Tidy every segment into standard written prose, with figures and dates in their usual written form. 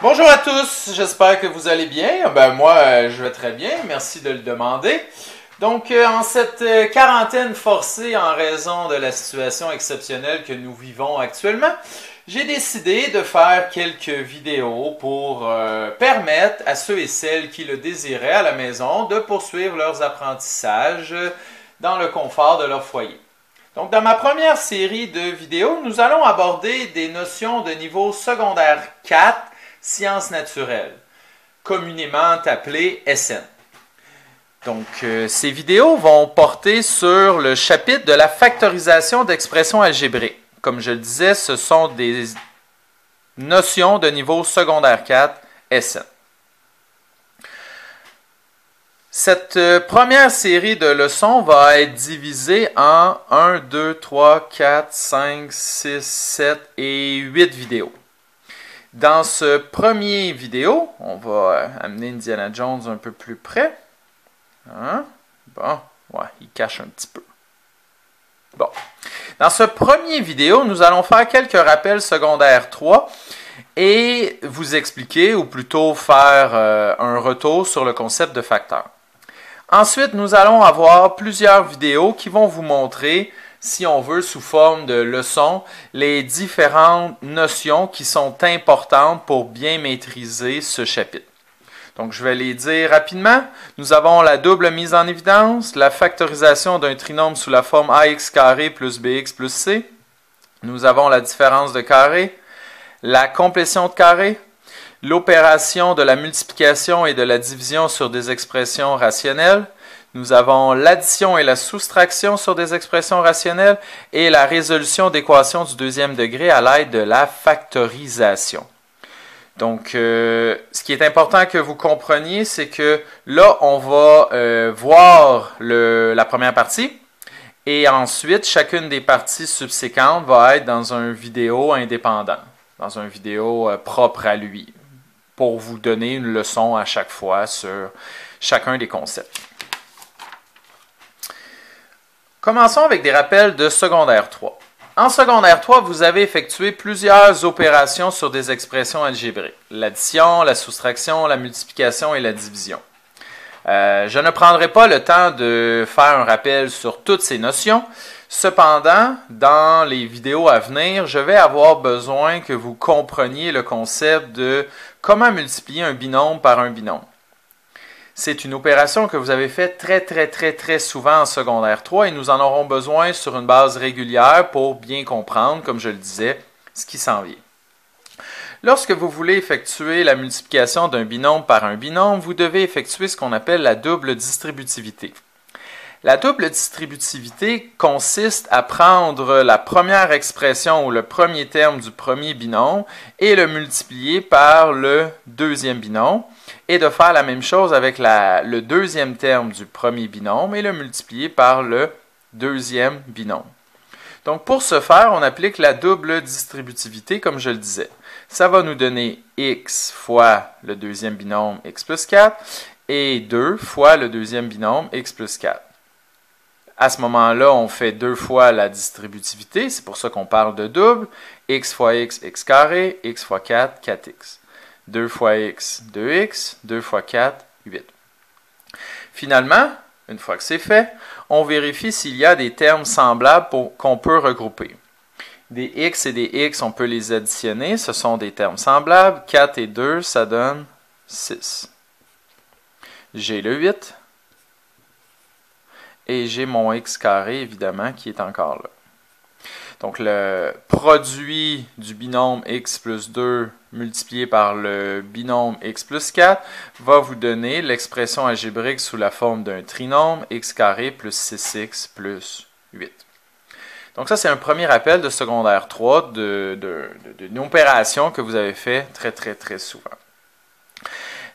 Bonjour à tous, j'espère que vous allez bien. Moi, je vais très bien, merci de le demander. Donc, en cette quarantaine forcée en raison de la situation exceptionnelle que nous vivons actuellement, j'ai décidé de faire quelques vidéos pour permettre à ceux et celles qui le désiraient à la maison de poursuivre leurs apprentissages dans le confort de leur foyer. Donc, dans ma première série de vidéos, nous allons aborder des notions de niveau secondaire 4, sciences naturelles, communément appelées SN. Donc, ces vidéos vont porter sur le chapitre de la factorisation d'expressions algébriques. Comme je le disais, ce sont des notions de niveau secondaire 4, SN. Cette première série de leçons va être divisée en 1, 2, 3, 4, 5, 6, 7 et 8 vidéos. Dans ce premier vidéo, on va amener Indiana Jones un peu plus près. Hein? Bon, ouais, il cache un petit peu. Bon. Dans ce premier vidéo, nous allons faire quelques rappels secondaires 3 et vous expliquer, ou plutôt faire un retour sur le concept de facteur. Ensuite, nous allons avoir plusieurs vidéos qui vont vous montrer, si on veut, sous forme de leçons, les différentes notions qui sont importantes pour bien maîtriser ce chapitre. Donc, je vais les dire rapidement. Nous avons la double mise en évidence, la factorisation d'un trinôme sous la forme ax carré plus bx plus c. Nous avons la différence de carré, la complétion de carré, l'opération de la multiplication et de la division sur des expressions rationnelles. Nous avons l'addition et la soustraction sur des expressions rationnelles et la résolution d'équations du deuxième degré à l'aide de la factorisation. Donc, ce qui est important que vous compreniez, c'est que là, on va voir la première partie et ensuite, chacune des parties subséquentes va être dans une vidéo indépendante, dans une vidéo propre à lui, pour vous donner une leçon à chaque fois sur chacun des concepts. Commençons avec des rappels de secondaire 3. En secondaire 3, vous avez effectué plusieurs opérations sur des expressions algébriques. L'addition, la soustraction, la multiplication et la division. Je ne prendrai pas le temps de faire un rappel sur toutes ces notions. Cependant, dans les vidéos à venir, je vais avoir besoin que vous compreniez le concept de comment multiplier un binôme par un binôme. C'est une opération que vous avez faite très souvent en secondaire 3 et nous en aurons besoin sur une base régulière pour bien comprendre, comme je le disais, ce qui s'en vient. Lorsque vous voulez effectuer la multiplication d'un binôme par un binôme, vous devez effectuer ce qu'on appelle la double distributivité. La double distributivité consiste à prendre la première expression ou le premier terme du premier binôme et le multiplier par le deuxième binôme et de faire la même chose avec le deuxième terme du premier binôme et le multiplier par le deuxième binôme. Donc pour ce faire, on applique la double distributivité comme je le disais. Ça va nous donner x fois le deuxième binôme x plus 4 et 2 fois le deuxième binôme x plus 4. À ce moment-là, on fait 2 fois la distributivité, c'est pour ça qu'on parle de double. X fois x, x carré, x fois 4, 4x. 2 fois x, 2x, 2 fois 4, 8. Finalement, une fois que c'est fait, on vérifie s'il y a des termes semblables qu'on peut regrouper. Des x et des x, on peut les additionner, ce sont des termes semblables. 4 et 2, ça donne 6. J'ai le 8. Et j'ai mon x carré, évidemment, qui est encore là. Donc, le produit du binôme x plus 2 multiplié par le binôme x plus 4 va vous donner l'expression algébrique sous la forme d'un trinôme x carré plus 6x plus 8. Donc, ça, c'est un premier rappel de secondaire 3 d'une opération que vous avez fait très souvent.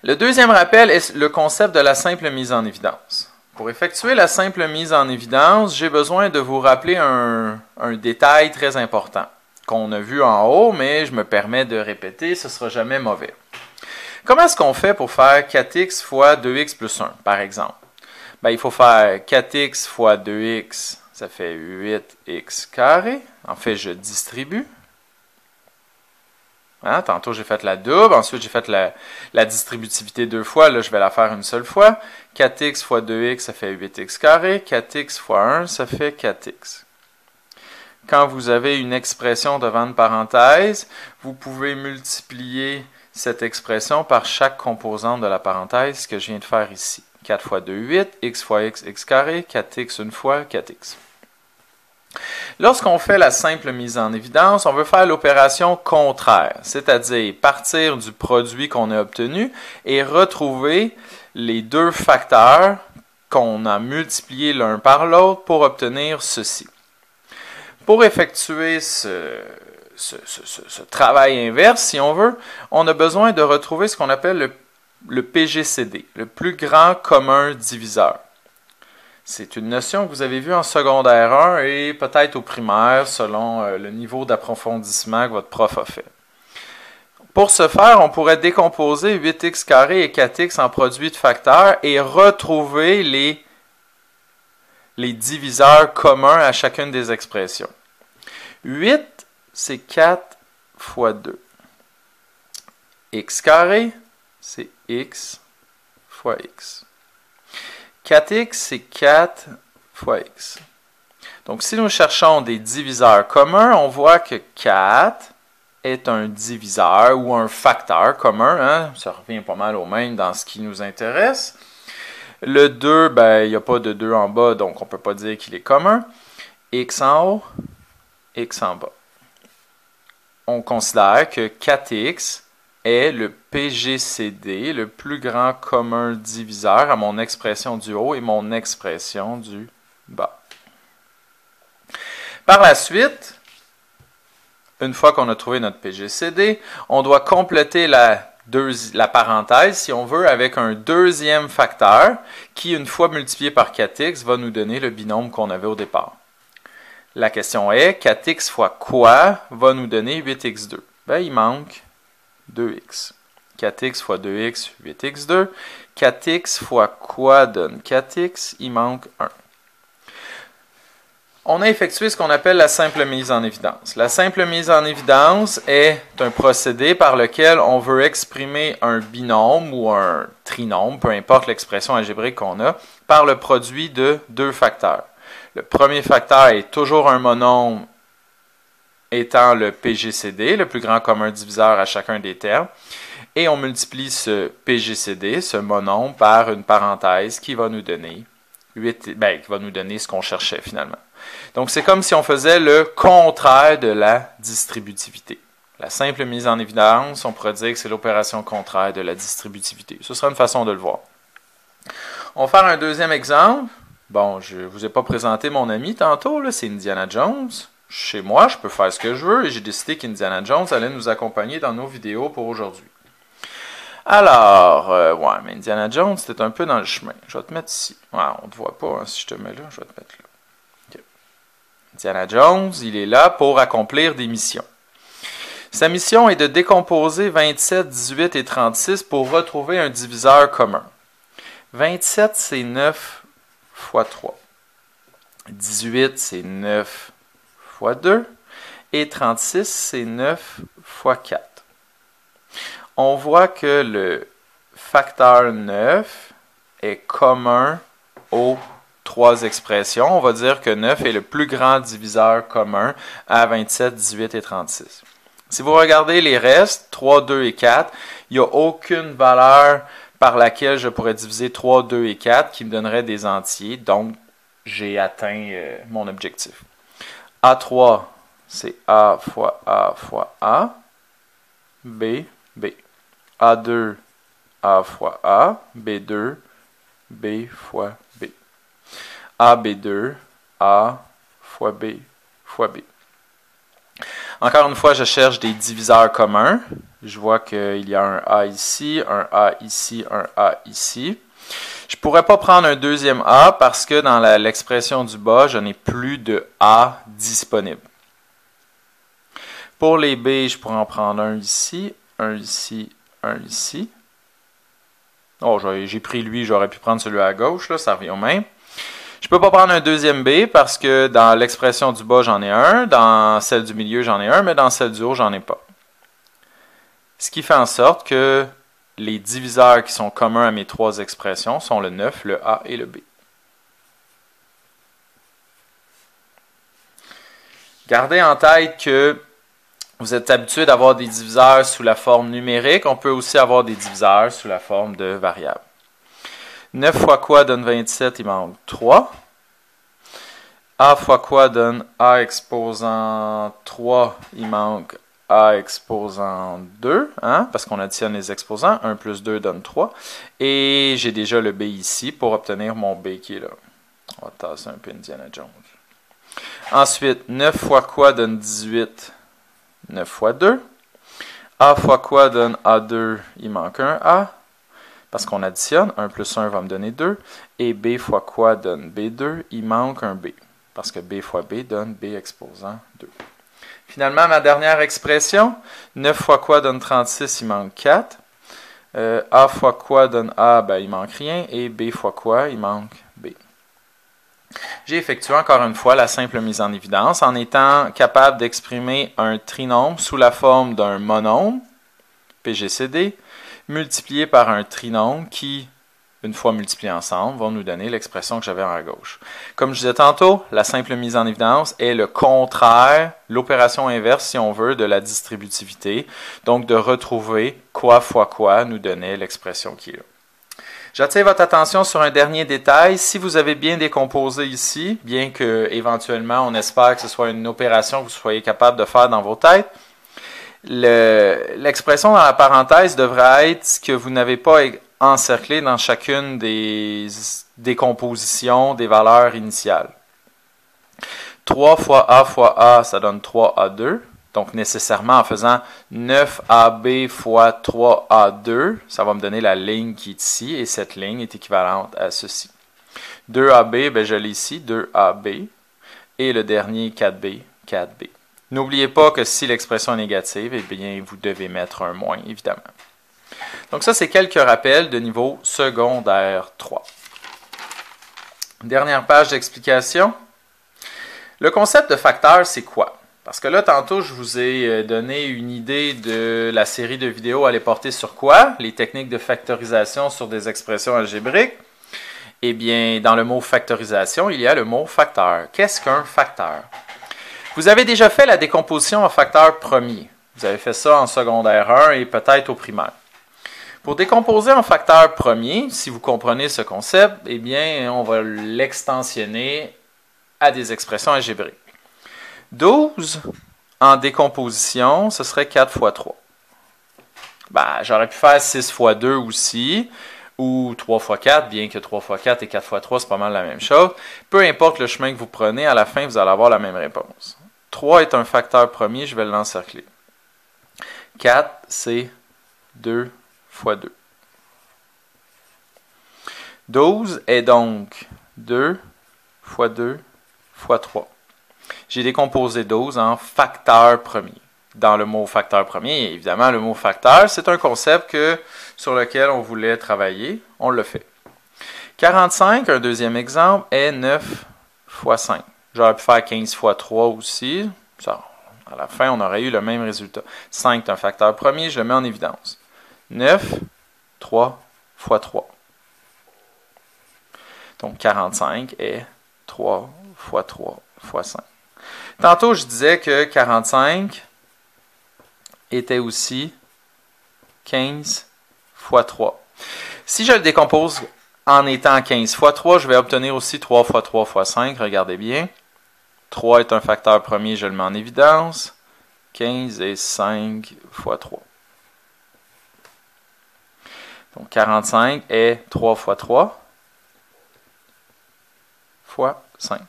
Le deuxième rappel est le concept de la simple mise en évidence. Pour effectuer la simple mise en évidence, j'ai besoin de vous rappeler un détail très important qu'on a vu en haut, mais je me permets de répéter, ce ne sera jamais mauvais. Comment est-ce qu'on fait pour faire 4x fois 2x plus 1, par exemple? Il faut faire 4x fois 2x, ça fait 8x carré. En fait, je distribue. Hein? Tantôt, j'ai fait la double. Ensuite, j'ai fait la distributivité 2 fois. Là, je vais la faire une seule fois. 4x fois 2x, ça fait 8x carré. 4x fois 1, ça fait 4x. Quand vous avez une expression devant une parenthèse, vous pouvez multiplier cette expression par chaque composante de la parenthèse, ce que je viens de faire ici. 4 fois 2, 8. X fois x, x carré. 4x une fois, 4x. Lorsqu'on fait la simple mise en évidence, on veut faire l'opération contraire, c'est-à-dire partir du produit qu'on a obtenu et retrouver les deux facteurs qu'on a multipliés l'un par l'autre pour obtenir ceci. Pour effectuer ce travail inverse, si on veut, on a besoin de retrouver ce qu'on appelle le PGCD, le plus grand commun diviseur. C'est une notion que vous avez vue en secondaire 1 et peut-être au primaire, selon le niveau d'approfondissement que votre prof a fait. Pour ce faire, on pourrait décomposer 8x carré et 4x en produits de facteurs et retrouver les diviseurs communs à chacune des expressions. 8, c'est 4 fois 2. X carré, c'est x fois x. 4x, c'est 4 fois x. Donc, si nous cherchons des diviseurs communs, on voit que 4 est un diviseur ou un facteur commun. Hein? Ça revient pas mal au même dans ce qui nous intéresse. Le 2, ben, il n'y a pas de 2 en bas, donc on ne peut pas dire qu'il est commun. X en haut, x en bas. On considère que 4x est le PGCD, le plus grand commun diviseur à mon expression du haut et mon expression du bas. Par la suite, une fois qu'on a trouvé notre PGCD, on doit compléter la parenthèse, si on veut, avec un deuxième facteur qui, une fois multiplié par 4x, va nous donner le binôme qu'on avait au départ. La question est, 4x fois quoi va nous donner 8x2? Ben, il manque 2x. 4x fois 2x, 8x2. 4x fois quoi donne 4x? Il manque 1. On a effectué ce qu'on appelle la simple mise en évidence. La simple mise en évidence est un procédé par lequel on veut exprimer un binôme ou un trinôme, peu importe l'expression algébrique qu'on a, par le produit de deux facteurs. Le premier facteur est toujours un monôme étant le PGCD, le plus grand commun diviseur à chacun des termes, et on multiplie ce PGCD, ce monôme, par une parenthèse qui va nous donner ce qu'on cherchait finalement. Donc c'est comme si on faisait le contraire de la distributivité. La simple mise en évidence, on pourrait dire que c'est l'opération contraire de la distributivité. Ce sera une façon de le voir. On va faire un deuxième exemple. Bon, je ne vous ai pas présenté mon ami tantôt, c'est Indiana Jones. Chez moi, je peux faire ce que je veux et j'ai décidé qu'Indiana Jones allait nous accompagner dans nos vidéos pour aujourd'hui. Alors, ouais, mais Indiana Jones, c'était un peu dans le chemin. Je vais te mettre ici. Ouais, on ne te voit pas, hein, si je te mets là, je vais te mettre là. Okay. Indiana Jones, il est là pour accomplir des missions. Sa mission est de décomposer 27, 18 et 36 pour retrouver un diviseur commun. 27, c'est 9 fois 3. 18, c'est 9 fois 2. Et 36, c'est 9 fois 4. On voit que le facteur 9 est commun aux trois expressions. On va dire que 9 est le plus grand diviseur commun à 27, 18 et 36. Si vous regardez les restes, 3, 2 et 4, il n'y a aucune valeur par laquelle je pourrais diviser 3, 2 et 4 qui me donnerait des entiers. Donc, j'ai atteint mon objectif. A3, c'est A fois A fois A. B, B. A2, A fois A. B2, B fois B. A, B2, A fois B fois B. Encore une fois, je cherche des diviseurs communs. Je vois qu'il y a un A ici, un A ici, un A ici. Je ne pourrais pas prendre un deuxième A parce que dans l'expression du bas, je n'ai plus de A disponible. Pour les B, je pourrais en prendre un ici, un ici, un ici. Oh, j'ai pris lui, j'aurais pu prendre celui à gauche, là, ça revient au même. Je ne peux pas prendre un deuxième B parce que dans l'expression du bas, j'en ai un. Dans celle du milieu, j'en ai un, mais dans celle du haut, j'en ai pas. Ce qui fait en sorte que les diviseurs qui sont communs à mes trois expressions sont le 9, le A et le B. Gardez en tête que vous êtes habitué d'avoir des diviseurs sous la forme numérique. On peut aussi avoir des diviseurs sous la forme de variables. 9 fois quoi donne 27? Il manque 3. A fois quoi donne A exposant 3? Il manque A exposant 2, hein, parce qu'on additionne les exposants. 1 plus 2 donne 3. Et j'ai déjà le B ici pour obtenir mon B qui est là. On va tasser un peu Indiana Jones. Ensuite, 9 fois quoi donne 18? 9 fois 2. A fois quoi donne A2? Il manque un A. Parce qu'on additionne, 1 plus 1 va me donner 2. Et B fois quoi donne B2? Il manque un B. Parce que B fois B donne B exposant 2. Finalement, ma dernière expression, 9 fois quoi donne 36? Il manque 4. A fois quoi donne A? Ben, il manque rien. Et B fois quoi? Il manque B. J'ai effectué encore une fois la simple mise en évidence en étant capable d'exprimer un trinôme sous la forme d'un monôme, PGCD, multiplié par un trinôme qui, une fois multipliés ensemble, vont nous donner l'expression que j'avais à gauche. Comme je disais tantôt, la simple mise en évidence est le contraire, l'opération inverse, si on veut, de la distributivité, donc de retrouver quoi fois quoi nous donnait l'expression qui est là. J'attire votre attention sur un dernier détail. Si vous avez bien décomposé ici, bien que éventuellement on espère que ce soit une opération que vous soyez capable de faire dans vos têtes, l'expression dans la parenthèse devrait être ce que vous n'avez pas encerclé dans chacune des décompositions des valeurs initiales. 3 fois A, ça donne 3A2. Donc, nécessairement, en faisant 9AB fois 3A2, ça va me donner la ligne qui est ici, et cette ligne est équivalente à ceci. 2AB, ben, je l'ai ici, 2AB, et le dernier, 4B, 4B. N'oubliez pas que si l'expression est négative, eh bien, vous devez mettre un moins, évidemment. Donc, ça, c'est quelques rappels de niveau secondaire 3. Dernière page d'explication. Le concept de facteur, c'est quoi? Parce que là, tantôt, je vous ai donné une idée de la série de vidéos allait porter sur quoi? Les techniques de factorisation sur des expressions algébriques. Eh bien, dans le mot factorisation, il y a le mot facteur. Qu'est-ce qu'un facteur? Vous avez déjà fait la décomposition en facteur premier. Vous avez fait ça en secondaire 1 et peut-être au primaire. Pour décomposer en facteur premier, si vous comprenez ce concept, eh bien, on va l'extensionner à des expressions algébriques. 12 en décomposition, ce serait 4 fois 3. Ben, j'aurais pu faire 6 fois 2 aussi, ou 3 fois 4, bien que 3 fois 4 et 4 fois 3, c'est pas mal la même chose. Peu importe le chemin que vous prenez, à la fin, vous allez avoir la même réponse. 3 est un facteur premier, je vais l'encercler. 4, c'est 2 fois 2. 12 est donc 2 fois 2 fois 3. J'ai décomposé 12 en facteur premier. Dans le mot facteur premier, évidemment, le mot facteur, c'est un concept sur lequel on voulait travailler. On le fait. 45, un deuxième exemple, est 9 fois 5. J'aurais pu faire 15 fois 3 aussi. Ça, à la fin, on aurait eu le même résultat. 5 est un facteur premier, je le mets en évidence. 9, 3 fois 3. Donc, 45 est 3 fois 3 fois 5. Tantôt, je disais que 45 était aussi 15 fois 3. Si je le décompose en étant 15 fois 3, je vais obtenir aussi 3 fois 3 fois 5. Regardez bien. 3 est un facteur premier, je le mets en évidence. 15 est 5 fois 3. Donc, 45 est 3 fois 3 fois 5.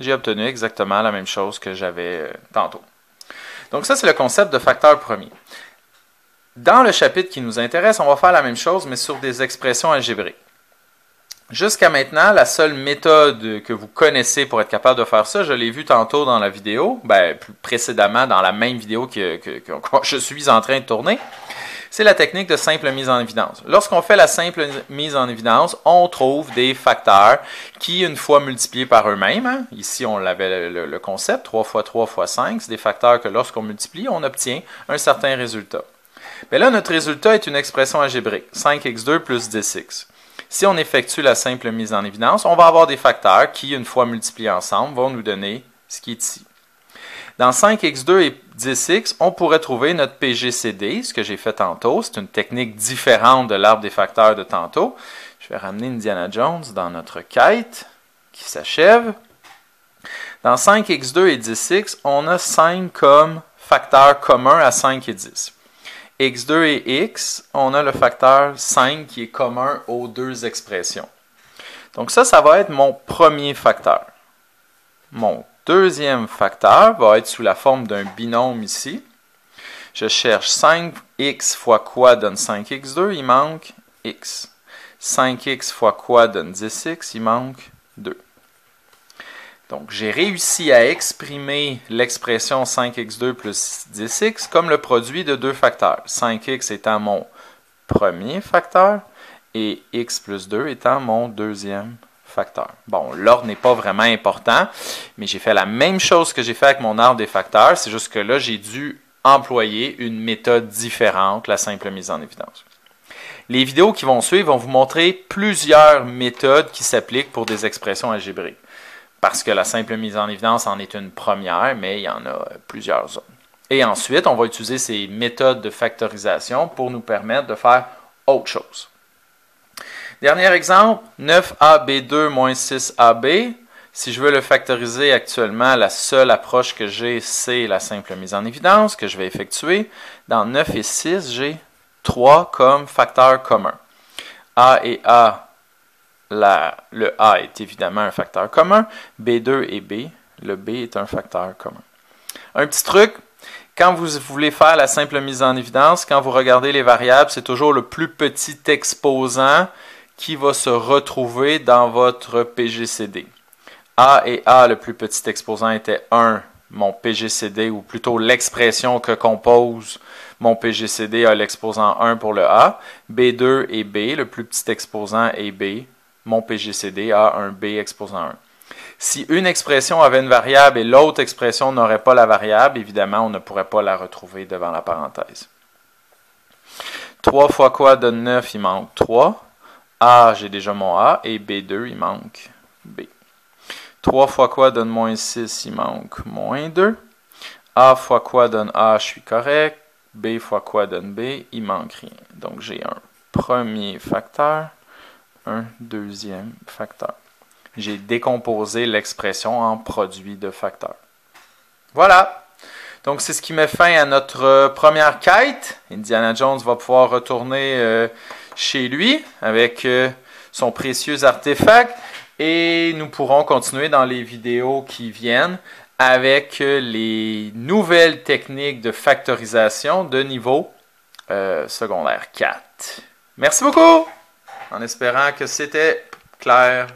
J'ai obtenu exactement la même chose que j'avais tantôt. Donc ça, c'est le concept de facteur premier. Dans le chapitre qui nous intéresse, on va faire la même chose, mais sur des expressions algébriques. Jusqu'à maintenant, la seule méthode que vous connaissez pour être capable de faire ça, je l'ai vu tantôt dans la vidéo, plus précédemment dans la même vidéo que je suis en train de tourner, c'est la technique de simple mise en évidence. Lorsqu'on fait la simple mise en évidence, on trouve des facteurs qui, une fois multipliés par eux-mêmes, ici on avait le concept, 3 fois 3 fois 5, c'est des facteurs que lorsqu'on multiplie, on obtient un certain résultat. Bien là, notre résultat est une expression algébrique, 5x2 plus 10x. Si on effectue la simple mise en évidence, on va avoir des facteurs qui, une fois multipliés ensemble, vont nous donner ce qui est ici. Dans 5x2 et 10x, on pourrait trouver notre PGCD, ce que j'ai fait tantôt. C'est une technique différente de l'arbre des facteurs de tantôt. Je vais ramener Indiana Jones dans notre quête qui s'achève. Dans 5x2 et 10x, on a 5 comme facteurs communs à 5 et 10. x2 et x, on a le facteur 5 qui est commun aux deux expressions. Donc ça va être mon premier facteur. Mon deuxième facteur va être sous la forme d'un binôme ici. Je cherche 5x fois quoi donne 5x2, il manque x. 5x fois quoi donne 10x, il manque 2. Donc j'ai réussi à exprimer l'expression 5x2 plus 10x comme le produit de deux facteurs. 5x étant mon premier facteur et x plus 2 étant mon deuxième facteur. Bon, l'ordre n'est pas vraiment important, mais j'ai fait la même chose que j'ai fait avec mon arbre des facteurs, c'est juste que là, j'ai dû employer une méthode différente, la simple mise en évidence. Les vidéos qui vont suivre vont vous montrer plusieurs méthodes qui s'appliquent pour des expressions algébriques, parce que la simple mise en évidence en est une première, mais il y en a plusieurs autres. Et ensuite, on va utiliser ces méthodes de factorisation pour nous permettre de faire autre chose. Dernier exemple, 9AB2 moins 6AB. Si je veux le factoriser actuellement, la seule approche que j'ai, c'est la simple mise en évidence que je vais effectuer. Dans 9 et 6, j'ai 3 comme facteur commun. A et A, le A est évidemment un facteur commun. B2 et B, le B est un facteur commun. Un petit truc, quand vous voulez faire la simple mise en évidence, quand vous regardez les variables, c'est toujours le plus petit exposant qui va se retrouver dans votre PGCD. A et A, le plus petit exposant était 1, mon PGCD, ou plutôt l'expression que compose mon PGCD a l'exposant 1 pour le A. B2 et B, le plus petit exposant est B, mon PGCD a un B exposant 1. Si une expression avait une variable et l'autre expression n'aurait pas la variable, évidemment, on ne pourrait pas la retrouver devant la parenthèse. 3 fois quoi donne 9, il manque 3. A, j'ai déjà mon A, et B2, il manque B. 3 fois quoi donne moins 6, il manque moins 2. A fois quoi donne A, je suis correct. B fois quoi donne B, il manque rien. Donc j'ai un premier facteur, un deuxième facteur. J'ai décomposé l'expression en produit de facteurs. Voilà! Donc c'est ce qui met fin à notre première quête. Indiana Jones va pouvoir retourner chez lui avec son précieux artefact et nous pourrons continuer dans les vidéos qui viennent avec les nouvelles techniques de factorisation de niveau secondaire 4. Merci beaucoup, en espérant que c'était clair.